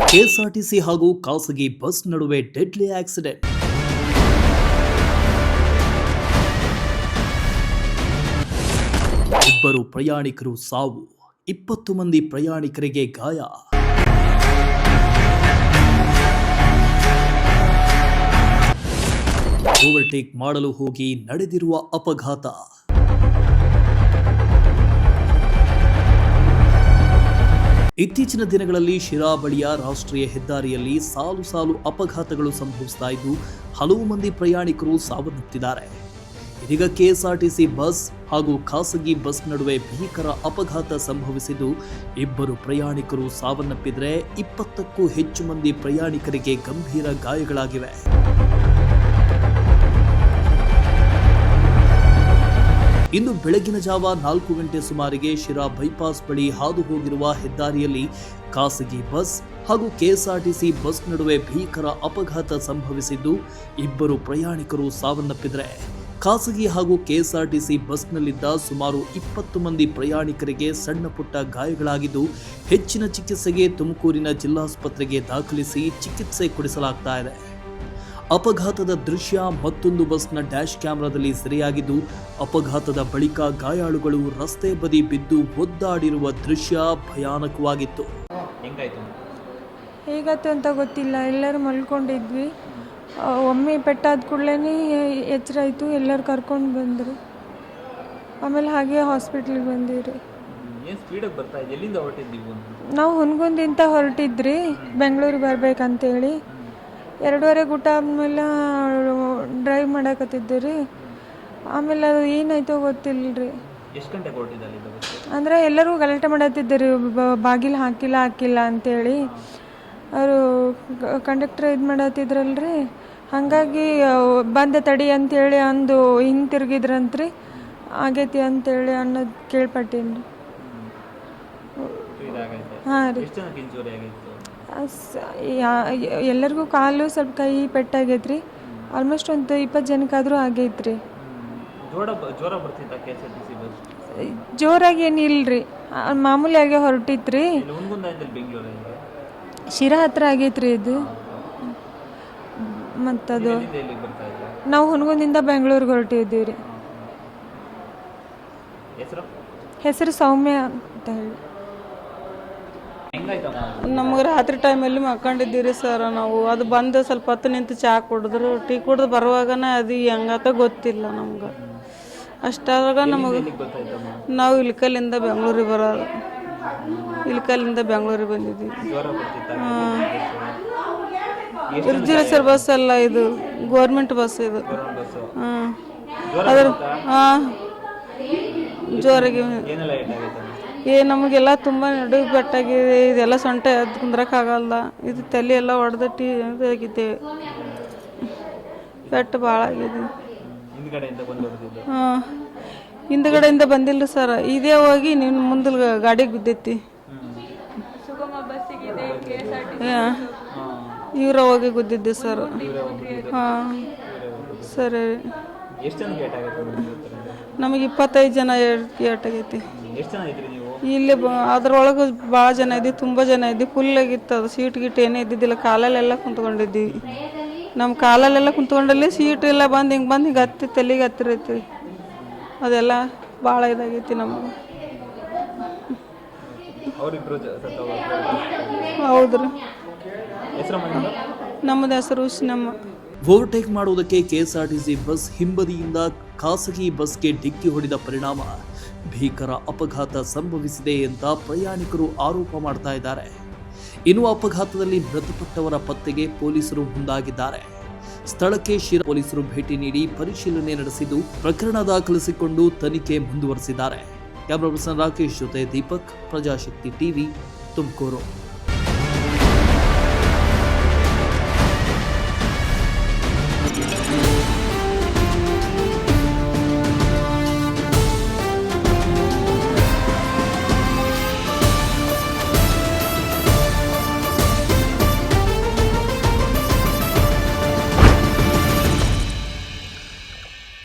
KSRTC ಹಾಗೂ ಖಾಸಗಿ bus ನಡುವೆ ಡೆಡ್ಲಿ ಆಕ್ಸಿಡೆಂಟ್. ಇಬ್ಬರು ಪ್ರಯಾಣಿಕರು ಸಾವು, 20 ಮಂದಿ ಪ್ರಯಾಣಿಕರಿಗೆ ಗಾಯ. ಓವರ್ಟೇಕ್ ಮಾಡಲು ಹೋಗಿ ನಡೆದಿರುವ ಅಪಘಾತ. ಇತ್ತೀಚಿನ ದಿನಗಳಲ್ಲಿ ಶಿರಾ ಬಳಿಯ ರಾಷ್ಟ್ರೀಯ ಹೆದ್ದಾರಿಯಲ್ಲಿ ಸಾಲು ಅಪಘಾತಗಳು ಸಂಭವಿಸ್ತಾ ಇದ್ದು ಹಲವು ಮಂದಿ ಪ್ರಯಾಣಿಕರು ಸಾವನ್ನಪ್ಪಿದ್ದಾರೆ. ಇದೀಗ ಕೆಎಸ್ಆರ್ಟಿಸಿ ಬಸ್ ಹಾಗೂ ಖಾಸಗಿ ಬಸ್ ನಡುವೆ ಭೀಕರ ಅಪಘಾತ ಸಂಭವಿಸಿದ್ದು ಇಬ್ಬರು ಪ್ರಯಾಣಿಕರು ಸಾವನ್ನಪ್ಪಿದರೆ 20ಕ್ಕೂ ಹೆಚ್ಚು ಮಂದಿ ಪ್ರಯಾಣಿಕರಿಗೆ ಗಂಭೀರ ಗಾಯಗಳಾಗಿವೆ. ಇಂದು ಬೆಳಗಿನ ಜಾವ 4 ಗಂಟೆ ಸುಮಾರಿಗೆ ಶಿರಾ ಬೈಪಾಸ್ ಬಳಿ ಹಾದು ಹೋಗಿರುವ ಹೆದ್ದಾರಿಯಲ್ಲಿ ಖಾಸಗಿ ಬಸ್ ಹಾಗೂ ಕೆಎಸ್ಆರ್ಟಿಸಿ ಬಸ್ ನಡುವೆ ಭೀಕರ ಅಪಘಾತ ಸಂಭವಿಸಿದ್ದು ಇಬ್ಬರು ಪ್ರಯಾಣಿಕರು ಸಾವನ್ನಪ್ಪಿದರೆ ಖಾಸಗಿ ಹಾಗೂ ಕೆಎಸ್ಆರ್ಟಿಸಿ ಬಸ್ನಲ್ಲಿದ್ದ ಸುಮಾರು 20 ಮಂದಿ ಪ್ರಯಾಣಿಕರಿಗೆ ಸಣ್ಣ ಪುಟ್ಟ ಗಾಯಗಳಾಗಿದ್ದು ಹೆಚ್ಚಿನ ಚಿಕಿತ್ಸೆಗೆ ತುಮಕೂರಿನ ಜಿಲ್ಲಾಸ್ಪತ್ರೆಗೆ ದಾಖಲಿಸಿ ಚಿಕಿತ್ಸೆ ಕೊಡಿಸಲಾಗ್ತಾ ಇದೆ. ಅಪಘಾತದ ದೃಶ್ಯ ಮತ್ತೊಂದು ಬಸ್ನ ಡ್ಯಾಶ್ ಕ್ಯಾಮೆರಾದಲ್ಲಿ ಸೆರೆಯಾಗಿದ್ದು ಅಪಘಾತದ ಬಳಿಕ ಗಾಯಾಳುಗಳು ರಸ್ತೆ ಬದಿ ಬಿದ್ದು ಒದ್ದಾಡಿರುವ ದೃಶ್ಯ ಭಯಾನಕವಾಗಿತ್ತು. ಹೇಗಾಯ್ತು ಅಂತ ಗೊತ್ತಿಲ್ಲ. ಎಲ್ಲರೂ ಮಲ್ಕೊಂಡಿದ್ವಿ. ಒಮ್ಮೆ ಪೆಟ್ಟಾದ ಕೂಡಲೇ ಎಚ್ಚರ ಆಯಿತು. ಎಲ್ಲರೂ ಕರ್ಕೊಂಡು ಬಂದರು. ಆಮೇಲೆ ಹಾಗೆ ಹಾಸ್ಪಿಟ್ಲಿಗೆ ಬಂದಿರಿ. ನಾವು ಹುನಗುಂದಿಂದ ಹೊರಟಿದ್ರಿ, ಬೆಂಗಳೂರಿಗೆ ಬರ್ಬೇಕಂತೇಳಿ. 2:30 ಊಟ ಆದ್ಮೇಲೆ ಡ್ರೈವ್ ಮಾಡಕತ್ತಿದ್ದೆ. ಆಮೇಲೆ ಅದು ಏನಾಯ್ತೋ ಗೊತ್ತಿಲ್ಲ ರೀ. ಅಂದರೆ ಎಲ್ಲರೂ ಗಲಾಟೆ ಮಾಡತ್ತಿದ್ದರು, ಬಾಗಿಲು ಹಾಕಿಲ್ಲ ಅಂತೇಳಿ. ಅವರು ಕಂಡಕ್ಟರ್ ಇದು ಮಾಡತ್ತಿದ್ರಲ್ರಿ, ಹಾಗಾಗಿ ಬಂದೆ ತಡಿ ಅಂತೇಳಿ ಅಂದು ಹಿಂತಿರುಗಿದ್ರಂತ್ರಿ. ಆಗೈತಿ ಅಂತೇಳಿ ಅನ್ನೋದು ಕೇಳ್ಪಟ್ಟೀನಿ. ಹಾಂ ರೀ. ಎಲ್ಲರಿಗೂ ಕಾಲು ಸ್ವಲ್ಪ ಕೈ ಪೆಟ್ಟಾಗೈತ್ರಿ. ಆಲ್ಮೋಸ್ಟ್ ಒಂದು 20 ಜನಕ್ಕಾದರೂ ಆಗೈತ್ರಿ. ಜೋರಾಗಿ ಏನಿಲ್ರಿ, ಮಾಮೂಲಿಯಾಗೆ ಹೊರಟಿತ್ರಿ. ಶಿರಾ ಹತ್ರ ಆಗೈತ್ರಿ ಇದು. ಮತ್ತದು ನಾವು ಹುನಗುಂದಿಂದ ಬೆಂಗಳೂರಿಗೆ ಹೊರಟಿದ್ದೀವಿ ರೀ. ಹೆಸರು ಸೌಮ್ಯ ಅಂತ ಹೇಳಿ. ನಮಗೆ ರಾತ್ರಿ ಟೈಮಲ್ಲಿ ಮಕ್ಕೊಂಡಿದ್ದೀರಿ ಸರ್. ನಾವು ಅದು ಬಂದು ಸ್ವಲ್ಪ ಹೊತ್ತು ನಿಂತು ಚಹಾ ಕುಡಿದ್ರು, ಟೀ ಕುಡಿದು ಬರುವಾಗನೇ ಅದು ಹೆಂಗತ ಗೊತ್ತಿಲ್ಲ ನಮ್ಗೆ. ಅಷ್ಟಾದಾಗ ನಮಗೆ ನಾವು ಇಲ್ಕಲ್ಲಿಂದ ಬೆಂಗಳೂರಿಗೆ ಬರೋದು. ಇಲ್ಕಲ್ಲಿಂದ ಬೆಂಗಳೂರಿಗೆ ಬಂದಿದ್ದೀವಿ. ಹಾಂ, ಇರ್ಜಿಲ್ಲ ಸರ್ ಬಸ್ ಅಲ್ಲ, ಇದು ಗೋರ್ಮೆಂಟ್ ಬಸ್ ಇದು. ಹಾಂ, ಅದ್ರ ಹಾಂ ಜೋರಾಗಿ ನಮಗೆಲ್ಲ ತುಂಬ ನಡುವೆ ಬೆಟ್ಟಾಗಿದೆ. ಇದೆಲ್ಲ ಸೊಂಟ ಎದ್ದು ಕುಂದ್ರಕ್ಕಾಗಲ್ಲ. ಇದು ತಲೆ ಎಲ್ಲ ಹೊಡೆದಟ್ಟಿ ಆಗಿದೆ. ಪೆಟ್ಟು ಭಾಳ ಆಗಿದೆ. ಹಾಂ, ಹಿಂದ್ಗಡೆಯಿಂದ ಬಂದಿಲ್ಲ ಸರ್. ಇದೇ ಹೋಗಿ ನಿಮ್ಮ ಮುಂದೆ ಗಾಡಿಗೆ ಬಿದ್ದೈತಿ. ಹಾಂ, ಇವರ ಹೋಗಿ ಗುದ್ದಿದ್ದೆ ಸರ್. ಹಾಂ ಸರಿ. ನಮಗೆ 25 ಜನ ಏಟಾಗೈತಿ. ಇಲ್ಲಿ ಅದ್ರೊಳಗೆ ಭಾಳ ಜನ ಇದ್ವಿ, ತುಂಬ ಜನ ಇದ್ವಿ. ಫುಲ್ ಆಗಿತ್ತು ಅದು. ಸೀಟ್ ಗೀಟ್ ಏನೇ ಇದ್ದಿದ್ದಿಲ್ಲ. ಕಾಲಲ್ಲೆಲ್ಲ ಕುಂತ್ಕೊಂಡಿದ್ವಿ. ನಮ್ಮ ಕಾಲಲ್ಲೆಲ್ಲ ಕುಂತ್ಕೊಂಡಲ್ಲಿ ಸೀಟ್ ಎಲ್ಲ ಬಂದು ಹಿಂಗೆ ಹತ್ತಿ ತಲೆಗೆ ಹತ್ತಿರೈತಿ. ಅದೆಲ್ಲ ಭಾಳ ಇದಾಗೈತಿ ನಮಗೆ. ಹೌದ್ರಿ. ನಮ್ಮದು ಹೆಸರು ನಮ್ಮ. ಓವರ್ಟೇಕ್ ಮಾಡುವುದಕ್ಕೆ ಕೆಎಸ್ಆರ್ಟಿಸಿ ಬಸ್ ಹಿಂಬದಿಯಿಂದ ಖಾಸಗಿ ಬಸ್ಗೆ ಡಿಕ್ಕಿ ಹೊಡೆದ ಪರಿಣಾಮ ಭೀಕರ ಅಪಘಾತ ಸಂಭವಿಸಿದೆ ಅಂತ ಪ್ರಯಾಣಿಕರು ಆರೋಪ ಮಾಡ್ತಾ ಇದ್ದಾರೆ. ಇನ್ನು ಅಪಘಾತದಲ್ಲಿ ಮೃತಪಟ್ಟವರ ಪತ್ತೆಗೆ ಪೊಲೀಸರು ಮುಂದಾಗಿದ್ದಾರೆ. ಸ್ಥಳಕ್ಕೆ ಶಿರಾ ಪೊಲೀಸರು ಭೇಟಿ ನೀಡಿ ಪರಿಶೀಲನೆ ನಡೆಸಿದ್ದು ಪ್ರಕರಣ ದಾಖಲಿಸಿಕೊಂಡು ತನಿಖೆ ಮುಂದುವರೆಸಿದ್ದಾರೆ. ಕ್ಯಾಮರಾ ಪರ್ಸನ್ ರಾಕೇಶ್ ಜೊತೆ ದೀಪಕ್, ಪ್ರಜಾಶಕ್ತಿ ಟಿವಿ, ತುಮಕೂರು.